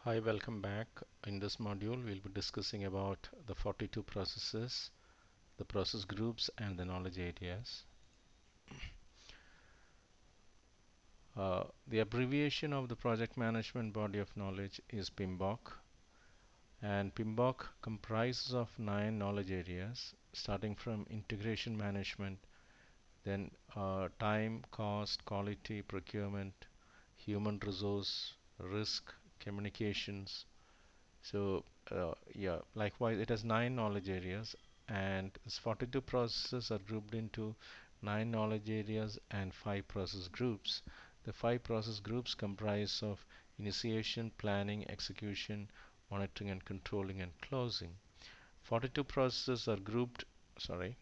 Hi, welcome back. In this module, we'll be discussing about the 42 processes, the process groups, and the knowledge areas. The abbreviation of the project management body of knowledge is PMBOK, and PMBOK comprises of 9 knowledge areas, starting from integration management, then time, cost, quality, procurement, human resource, risk, communications. Yeah, likewise, it has 9 knowledge areas, and its 42 processes are grouped into 9 knowledge areas and 5 process groups. The 5 process groups comprise of initiation, planning, execution, monitoring and controlling, and closing. 42 processes are grouped, sorry,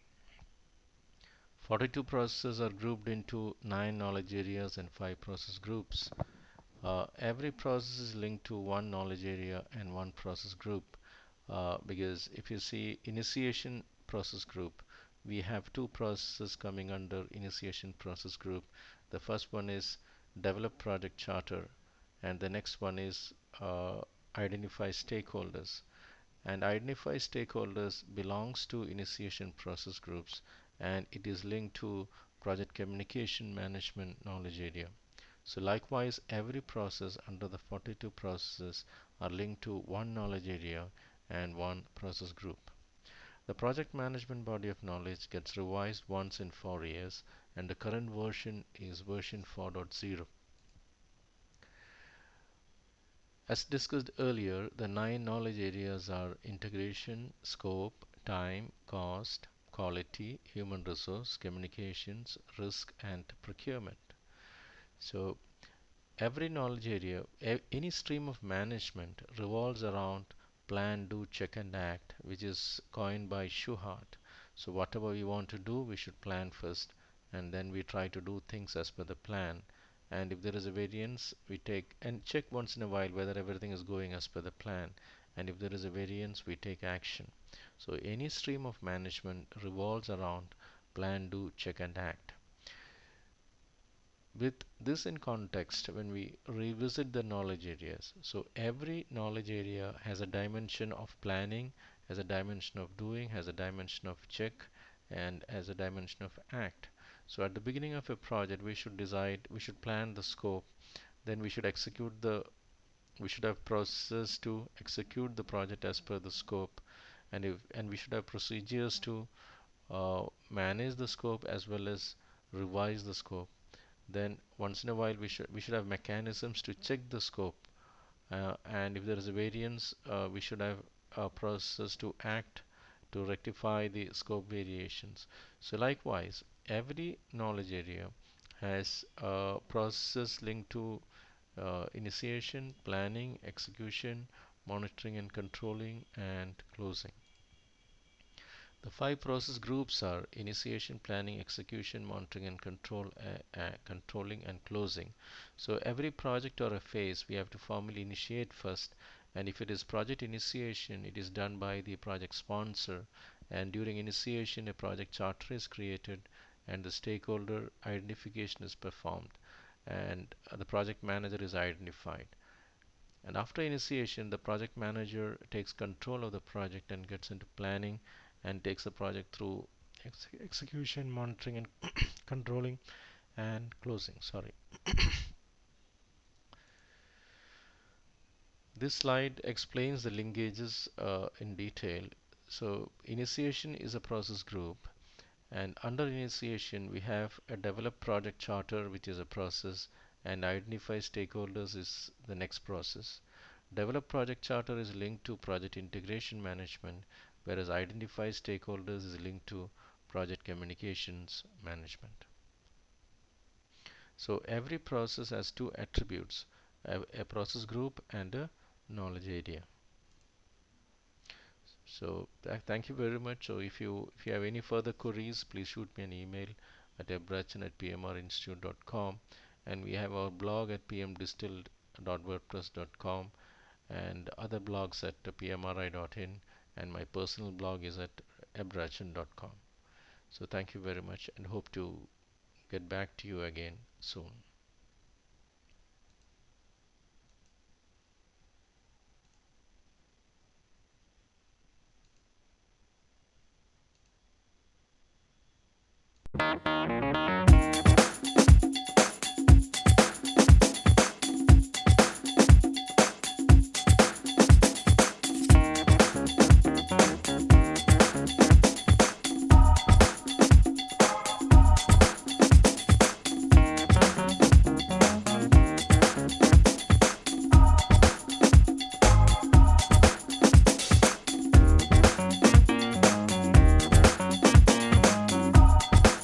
42 processes are grouped into 9 knowledge areas and 5 process groups. Every process is linked to one knowledge area and one process group. Because if you see initiation process group, we have two processes coming under initiation process group. The first one is develop project charter, and the next one is identify stakeholders. And identify stakeholders belongs to initiation process groups, and it is linked to project communication management knowledge area. So likewise, every process under the 42 processes are linked to one knowledge area and one process group. The project management body of knowledge gets revised once in 4 years, and the current version is version 4.0. As discussed earlier, the 9 knowledge areas are integration, scope, time, cost, quality, human resource, communications, risk, and procurement. So every knowledge area, any stream of management revolves around plan, do, check, and act, which is coined by Schuhart. So whatever we want to do, we should plan first, and then we try to do things as per the plan. And if there is a variance, we take and check once in a while whether everything is going as per the plan. And if there is a variance, we take action. So any stream of management revolves around plan, do, check, and act. With this in context, when we revisit the knowledge areas, so every knowledge area has a dimension of planning, has a dimension of doing, has a dimension of check, and has a dimension of act. So at the beginning of a project, we should decide, we should plan the scope, then we should execute the, we should have processes to execute the project as per the scope, and we should have procedures to manage the scope as well as revise the scope. Then once in a while we should have mechanisms to check the scope, and if there is a variance, we should have a process to act to rectify the scope variations. So likewise, every knowledge area has processes linked to initiation, planning, execution, monitoring and controlling, and closing. The 5 process groups are initiation, planning, execution, monitoring and controlling, and closing. So every project or a phase we have to formally initiate first, and if it is project initiation, it is done by the project sponsor, and during initiation a project charter is created and the stakeholder identification is performed, and the project manager is identified. And after initiation, the project manager takes control of the project and gets into planning and takes the project through execution, monitoring, and controlling, and closing. Sorry. This slide explains the linkages in detail. So, initiation is a process group, and under initiation, we have a develop project charter, which is a process, and identify stakeholders is the next process. Develop project charter is linked to project integration management, whereas identify stakeholders is linked to project communications management. So every process has two attributes, a process group and a knowledge area. So thank you very much. So if you have any further queries, please shoot me an email at ebrachan@pmrinstitute.com, and we have our blog at pmdistilled.wordpress.com, and other blogs at pmri.in, and my personal blog is at ebrachan.com. So thank you very much, and hope to get back to you again soon.